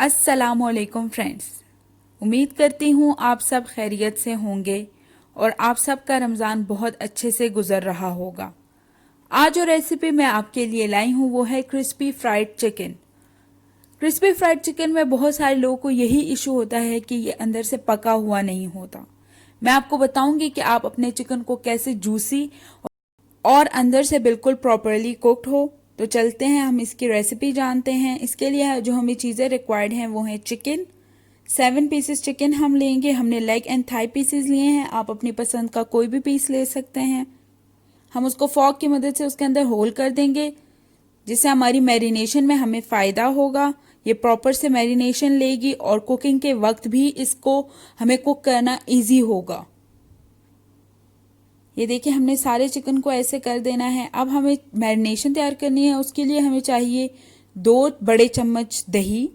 अस्सलाम वालेकुम फ्रेंड्स। उम्मीद करती हूँ आप सब खैरियत से होंगे और आप सब का रमज़ान बहुत अच्छे से गुजर रहा होगा। आज जो रेसिपी मैं आपके लिए लाई हूँ वो है crispy fried chicken. Crispy fried chicken में बहुत सारे लोगों को यही इशू होता है कि ये अंदर से पका हुआ नहीं होता। मैं आपको बताऊंगी कि आप अपने चिकन को कैसे जूसी और अंदर से बिल्कुल प्रॉपरली कुक्ड हो। तो चलते हैं, हम इसकी रेसिपी जानते हैं। इसके लिए जो हमें चीज़ें रिक्वायर्ड हैं वो हैं चिकन, 7 पीसेस चिकन हम लेंगे। हमने लेग एंड थाई पीसेस लिए हैं, आप अपनी पसंद का कोई भी पीस ले सकते हैं। हम उसको फॉर्क की मदद से उसके अंदर होल कर देंगे, जिससे हमारी मैरिनेशन में हमें फ़ायदा होगा। ये प्रॉपर से मैरिनेशन लेगी और कुकिंग के वक्त भी इसको हमें कुक करना ईजी होगा। ये देखिए, हमने सारे चिकन को ऐसे कर देना है। अब हमें मैरिनेशन तैयार करनी है। उसके लिए हमें चाहिए 2 बड़े चम्मच दही,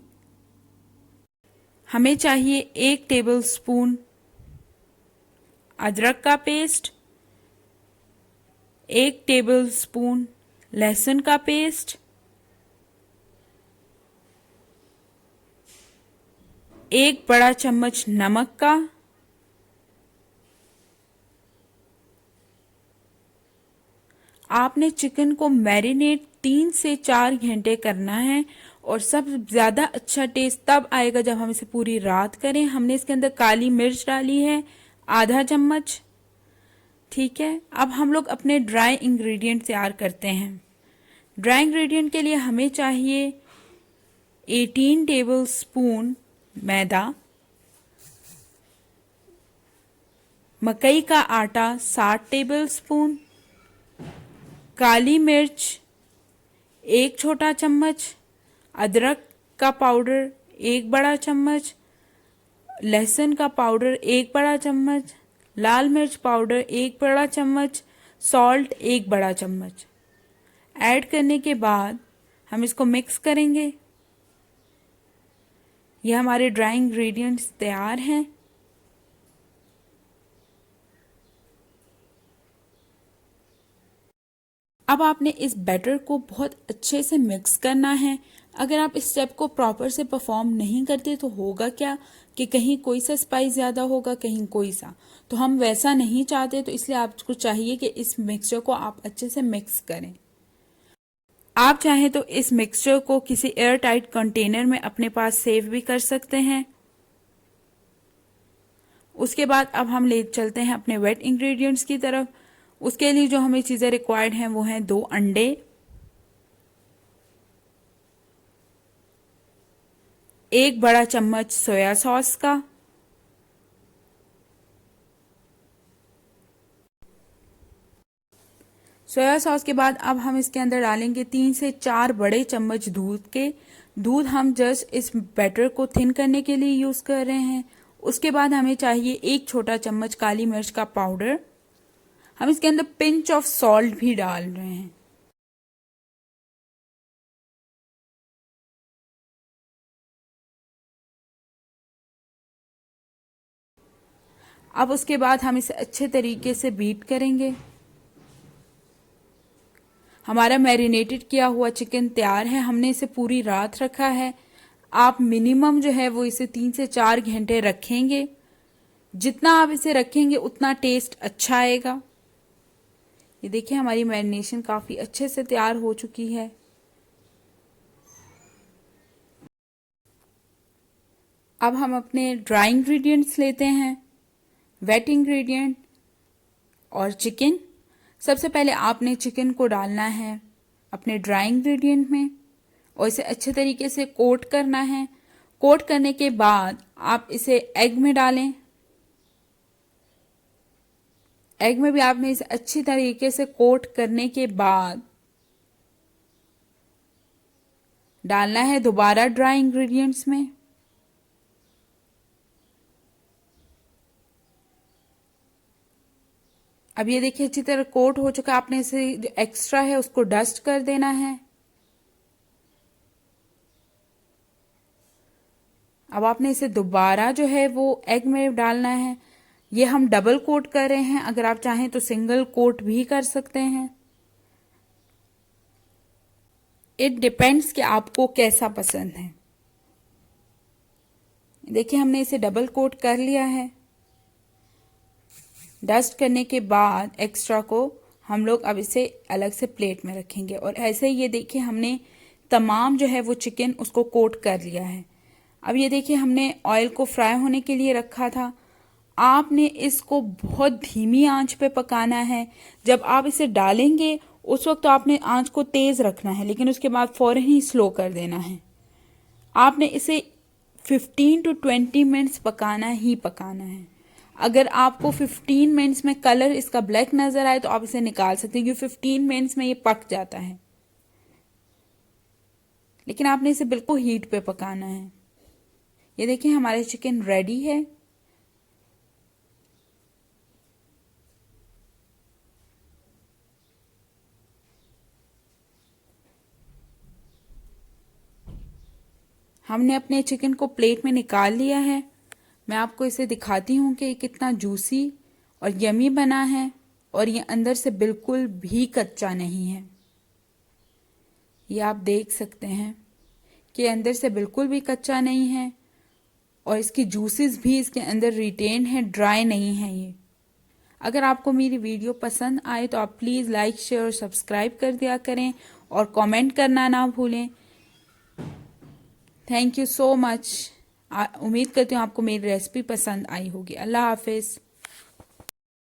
हमें चाहिए 1 टेबल स्पून अदरक का पेस्ट, 1 टेबल स्पून लहसुन का पेस्ट, 1 बड़ा चम्मच नमक का, आपने चिकन को मैरिनेट 3 से 4 घंटे करना है और सब ज़्यादा अच्छा टेस्ट तब आएगा जब हम इसे पूरी रात करें। हमने इसके अंदर काली मिर्च डाली है आधा चम्मच। ठीक है, अब हम लोग अपने ड्राई इंग्रेडिएंट तैयार करते हैं। ड्राई इंग्रेडिएंट के लिए हमें चाहिए 18 टेबल स्पून मैदा, मकई का आटा 60 टेबल स्पून, काली मिर्च 1 छोटा चम्मच, अदरक का पाउडर 1 बड़ा चम्मच, लहसुन का पाउडर 1 बड़ा चम्मच, लाल मिर्च पाउडर 1 बड़ा चम्मच, सॉल्ट 1 बड़ा चम्मच। ऐड करने के बाद हम इसको मिक्स करेंगे। ये हमारे ड्राई इंग्रेडिएंट्स तैयार हैं। अब आपने इस बैटर को बहुत अच्छे से मिक्स करना है। अगर आप इस स्टेप को प्रॉपर से परफॉर्म नहीं करते तो होगा क्या कि कहीं कोई सा स्पाइस ज़्यादा होगा, कहीं कोई सा, तो हम वैसा नहीं चाहते। तो इसलिए आपको चाहिए कि इस मिक्सचर को आप अच्छे से मिक्स करें। आप चाहें तो इस मिक्सचर को किसी एयर टाइट कंटेनर में अपने पास सेव भी कर सकते हैं। उसके बाद अब हम ले चलते हैं अपने वेट इंग्रेडिएंट्स की तरफ। उसके लिए जो हमें चीज़ें रिक्वायर्ड हैं वो हैं 2 अंडे, 1 बड़ा चम्मच सोया सॉस का, सोया सॉस के बाद अब हम इसके अंदर डालेंगे 3 से 4 बड़े चम्मच दूध के। दूध हम जस्ट इस बैटर को थिन करने के लिए यूज़ कर रहे हैं। उसके बाद हमें चाहिए 1 छोटा चम्मच काली मिर्च का पाउडर। हम इसके अंदर पिंच ऑफ सॉल्ट भी डाल रहे हैं। अब उसके बाद हम इसे अच्छे तरीके से बीट करेंगे। हमारा मैरिनेटेड किया हुआ चिकन तैयार है। हमने इसे पूरी रात रखा है। आप मिनिमम जो है वो इसे 3 से 4 घंटे रखेंगे। जितना आप इसे रखेंगे उतना टेस्ट अच्छा आएगा। ये देखिए, हमारी मैरिनेशन काफ़ी अच्छे से तैयार हो चुकी है। अब हम अपने ड्राई इंग्रेडिएंट्स लेते हैं, वेट इंग्रेडिएंट और चिकन। सबसे पहले आपने चिकन को डालना है अपने ड्राई इंग्रेडिएंट में और इसे अच्छे तरीके से कोट करना है। कोट करने के बाद आप इसे एग में डालें। एग में भी आपने इसे अच्छी तरीके से कोट करने के बाद डालना है दोबारा ड्राई इंग्रेडिएंट्स में। अब ये देखिए अच्छी तरह कोट हो चुका। आपने इसे जो एक्स्ट्रा है उसको डस्ट कर देना है। अब आपने इसे दोबारा जो है वो एग में डालना है। ये हम डबल कोट कर रहे हैं, अगर आप चाहें तो सिंगल कोट भी कर सकते हैं। इट डिपेंड्स कि आपको कैसा पसंद है। देखिए हमने इसे डबल कोट कर लिया है। डस्ट करने के बाद एक्स्ट्रा को हम लोग अब इसे अलग से प्लेट में रखेंगे। और ऐसे ही ये देखिए हमने तमाम जो है वो चिकन उसको कोट कर लिया है। अब ये देखिए हमने ऑयल को फ्राई होने के लिए रखा था। आपने इसको बहुत धीमी आंच पे पकाना है। जब आप इसे डालेंगे उस वक्त तो आपने आंच को तेज़ रखना है, लेकिन उसके बाद फौरन ही स्लो कर देना है। आपने इसे 15 to 20 मिनट्स पकाना ही पकाना है। अगर आपको 15 मिनट्स में कलर इसका ब्लैक नज़र आए तो आप इसे निकाल सकते हैं, क्योंकि 15 मिनट्स में ये पक जाता है। लेकिन आपने इसे बिल्कुल हीट पे पकाना है। ये देखिए हमारे चिकन रेडी है। हमने अपने चिकन को प्लेट में निकाल लिया है। मैं आपको इसे दिखाती हूँ कि ये कितना जूसी और यमी बना है और ये अंदर से बिल्कुल भी कच्चा नहीं है। ये आप देख सकते हैं कि अंदर से बिल्कुल भी कच्चा नहीं है और इसकी जूसेस भी इसके अंदर रिटेन है, ड्राई नहीं है ये। अगर आपको मेरी वीडियो पसंद आए तो आप प्लीज़ लाइक शेयर और सब्सक्राइब कर दिया करें और कमेंट करना ना भूलें। Thank you so much. उम्मीद करती हूँ आपको मेरी रेसिपी पसंद आई होगी। अल्लाह हाफिज़।